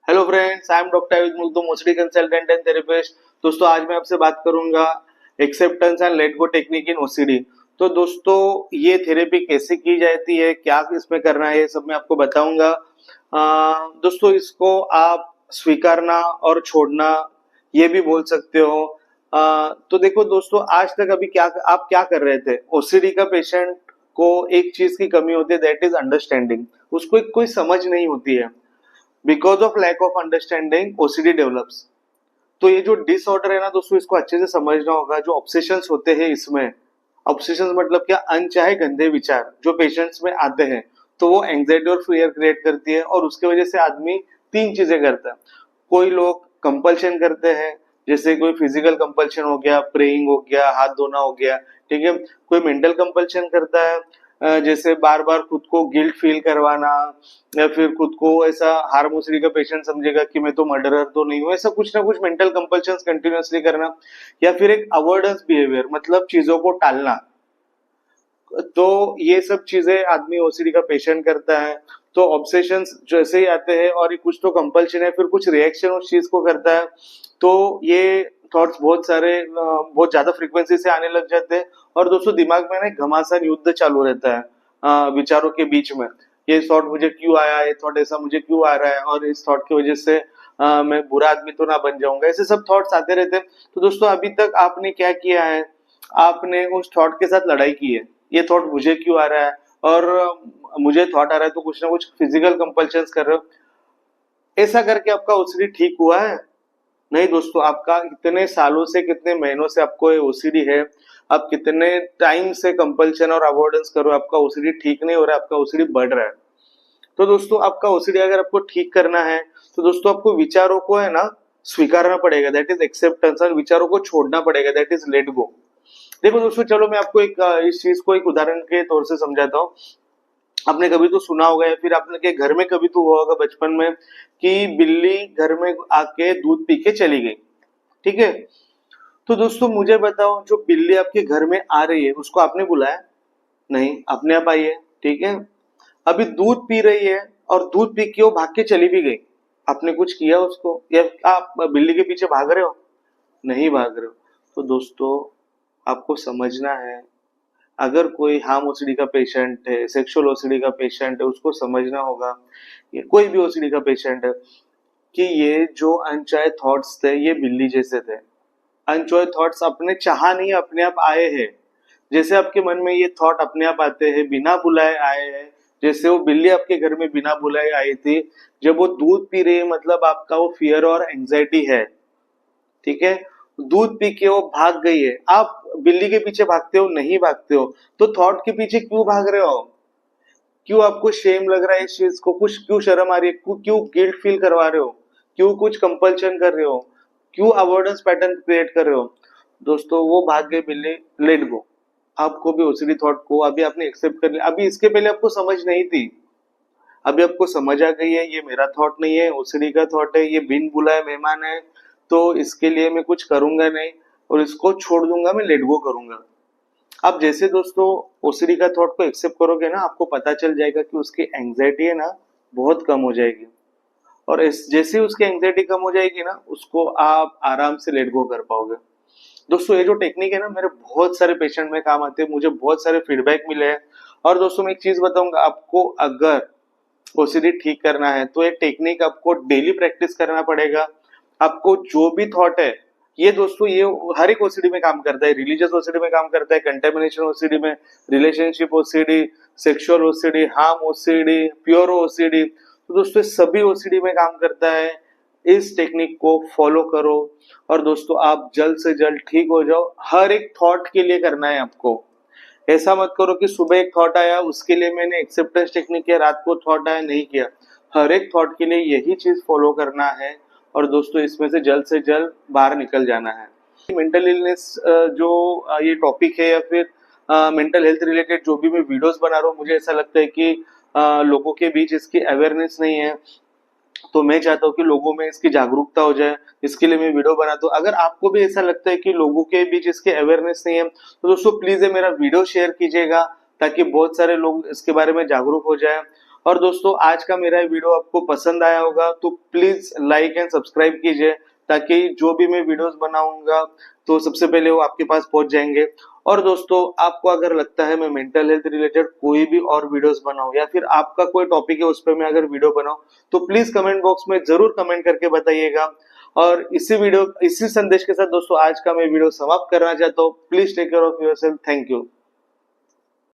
Hello friends, I am doctor Avid Multum, OCD consultant and therapist. दोस्तों आज मैं आपसे बात करूंगा acceptance and let go technique in OCD. तो दोस्तों ये थेरेपी कैसे की जाती है, क्या इसमें करना है, ये सब मैं आपको बताऊंगा। दोस्तों इसको आप स्वीकारना और छोड़ना ये भी बोल सकते हो। तो देखो दोस्तों, आज तक अभी क्या आप क्या कर रहे थे। ओसीडी का पेशेंट को एक चीज की कमी होती है, दैट इज अंडरस्टैंडिंग। उसको कोई समझ नहीं होती है। Because of lack of understanding OCD develops. तो ये जो डिसऑर्डर है ना दोस्तों, इसको अच्छे से समझना होगा। जो ऑब्सेशंस होते हैं इसमें, ऑब्सेशंस मतलब क्या, अनचाहे गंदे विचार जो पेशेंट्स में आते हैं, तो वो एंग्जाइटी और फियर क्रिएट करती है और उसके वजह से आदमी तीन चीजें करता है। कोई लोग कंपल्शन करते हैं, जैसे कोई फिजिकल कंपल्शन हो गया, प्रेइंग हो गया, हाथ धोना हो गया, ठीक है। कोई मेंटल कंपल्शन करता है, जैसे बार बार खुद को गिल्ट फील करवाना, या फिर खुद को ऐसा हार्म ओसीडी का पेशेंट समझेगा कि मैं तो मर्डरर तो नहीं हूँ, ऐसा कुछ ना कुछ मेंटल कंपल्शंस कंटिन्यूअसली करना। या फिर एक अवॉइडेंस बिहेवियर, मतलब चीजों को टालना। तो ये सब चीजें आदमी ओसीडी का पेशेंट करता है। तो ऑब्सेशंस जैसे ही आते हैं और ये कुछ तो कंपल्शन है, फिर कुछ रिएक्शन उस चीज को करता है, तो ये थॉट्स बहुत सारे बहुत ज्यादा फ्रीक्वेंसी से आने लग जाते हैं। और दोस्तों दिमाग में ना एक घमासान युद्ध चालू रहता है विचारों के बीच में। ये थॉट मुझे क्यों आया, ये थॉट ऐसा मुझे क्यों आ रहा है, और इस थॉट की वजह से मैं बुरा आदमी तो ना बन जाऊंगा, ऐसे सब थॉट्स आते रहते हैं। तो दोस्तों अभी तक आपने क्या किया है, आपने उस थॉट के साथ लड़ाई की है। ये थॉट मुझे क्यों आ रहा है, और मुझे थॉट आ रहा है तो कुछ ना कुछ फिजिकल कंपल्शंस कर रहे हो। ऐसा करके आपका ओसीडी ठीक हुआ है? नहीं दोस्तों, आपका कितने सालों से, कितने महीनों से आपको ये ओसीडी है। आप कितने टाइम से कंपल्शन और अवॉइडेंस करो, आपका ओसीडी ठीक नहीं हो रहा है, आपका ओसीडी बढ़ रहा है। तो दोस्तों आपका ओसीडी अगर आपको ठीक करना है, तो दोस्तों आपको विचारों को है ना स्वीकारना पड़ेगा, दैट इज एक्सेप्टेंस, और विचारों को छोड़ना पड़ेगा, दैट इज लेट गो। देखो दोस्तों, चलो मैं आपको एक इस चीज को एक उदाहरण के तौर से समझाता हूँ। आपने कभी तो सुना होगा, या फिर आपने के घर में कभी तो हुआ होगा बचपन में, कि बिल्ली घर में आके दूध पी के चली गई, ठीक है। तो दोस्तों मुझे बताओ, जो बिल्ली आपके घर में आ रही है उसको आपने बुलाया? नहीं, अपने आप आई है, ठीक है। अभी दूध पी रही है और दूध पी के वो भाग के चली भी गई। आपने कुछ किया उसको, या आप बिल्ली के पीछे भाग रहे हो? नहीं भाग रहे हो। तो दोस्तों आपको समझना है, अगर कोई हार्म ओसीडी का पेशेंट है, सेक्सुअल ओसीडी का पेशेंट है, उसको समझना होगा, ये कोई भी ओसीडी का पेशेंट है, कि ये जो अनचाहे थॉट्स थे ये बिल्ली जैसे थे। अनचाहे थॉट्स अपने चाहा नहीं, अपने आप आए हैं। जैसे आपके मन में ये थॉट अपने आप आते हैं, बिना बुलाए आए हैं, जैसे वो बिल्ली आपके घर में बिना बुलाए आई थी। जब वो दूध पी रही है, मतलब आपका वो फियर और एंजाइटी है, ठीक है। दूध पी के वो भाग गई है, आप बिल्ली के पीछे भागते हो? नहीं भागते हो। तो थॉट के पीछे क्यों भाग रहे हो? क्यों आपको शेम लग रहा है इस चीज को, कुछ क्यों शर्म आ रही है, क्यों गिल्ट फील करवा रहे हो, क्यों कुछ कंपल्शन कर रहे हो, क्यों अवॉइडेंस पैटर्न क्रिएट कर रहे हो? दोस्तों वो भाग गई बिल्ली, लेट गो। आपको भी ओसीडी थॉट को अभी आपने एक्सेप्ट कर लिया। अभी इसके पहले आपको समझ नहीं थी, अभी आपको समझ आ गई है, ये मेरा थॉट नहीं है, ओसीडी का थॉट है, ये बिन बुलाए मेहमान है, तो इसके लिए मैं कुछ करूंगा नहीं, और इसको छोड़ दूंगा, मैं लेट गो करूंगा। आप जैसे दोस्तों ओसीडी का थॉट को एक्सेप्ट करोगे ना, आपको पता चल जाएगा कि उसकी एंग्जाइटी है ना बहुत कम हो जाएगी। और इस जैसे ही उसकी एंग्जाइटी कम हो जाएगी ना, उसको आप आराम से लेट गो कर पाओगे। दोस्तों ये जो टेक्निक है ना, मेरे बहुत सारे पेशेंट में काम आते हैं, मुझे बहुत सारे फीडबैक मिले हैं। और दोस्तों मैं एक चीज बताऊंगा आपको, अगर ओसीडी ठीक करना है तो ये टेक्निक आपको डेली प्रैक्टिस करना पड़ेगा। आपको जो भी थॉट है, ये दोस्तों ये हर एक ओसीडी में काम करता है, रिलीजियस ओसीडी में काम करता है, कंटेमिनेशन ओसीडी में, relationship OCD, sexual OCD, harm OCD, pure OCD, तो दोस्तों सभी ओसीडी में काम करता है। इस टेक्निक को फॉलो करो और दोस्तों आप जल्द से जल्द ठीक हो जाओ। हर एक थॉट के लिए करना है आपको। ऐसा मत करो कि सुबह एक थॉट आया उसके लिए मैंने एक्सेप्टेंस टेक्निक किया, रात को थॉट आया नहीं किया। हर एक थॉट के लिए यही चीज फॉलो करना है, और दोस्तों इसमें से जल्द बाहर निकल जाना है। मेंटल इलनेस जो ये टॉपिक है, या फिर मेंटल हेल्थ रिलेटेड जो भी मैं वीडियोस बना रहा हूँ, मुझे ऐसा लगता है कि लोगों के बीच इसकी अवेयरनेस नहीं है। तो मैं चाहता हूँ कि लोगों में इसकी जागरूकता हो जाए, इसके लिए मैं वीडियो बनाता हूँ। अगर आपको भी ऐसा लगता है कि लोगों के बीच इसके अवेयरनेस नहीं है, तो दोस्तों प्लीज ये मेरा वीडियो शेयर कीजिएगा, ताकि बहुत सारे लोग इसके बारे में जागरूक हो जाए। और दोस्तों आज का मेरा ये वीडियो आपको पसंद आया होगा तो प्लीज लाइक एंड सब्सक्राइब कीजिए, ताकि जो भी मैं वीडियोस बनाऊंगा तो सबसे पहले वो आपके पास पहुंच जाएंगे। और दोस्तों आपको अगर लगता है मैं मेंटल हेल्थ रिलेटेड कोई भी और वीडियोस बनाऊं, या फिर आपका कोई टॉपिक है उस पर मैं अगर वीडियो बनाऊं, तो प्लीज कमेंट बॉक्स में जरूर कमेंट करके बताइएगा। और इसी संदेश के साथ दोस्तों आज का मैं वीडियो समाप्त करना चाहता हूँ। Please take care of yourself. Thank you.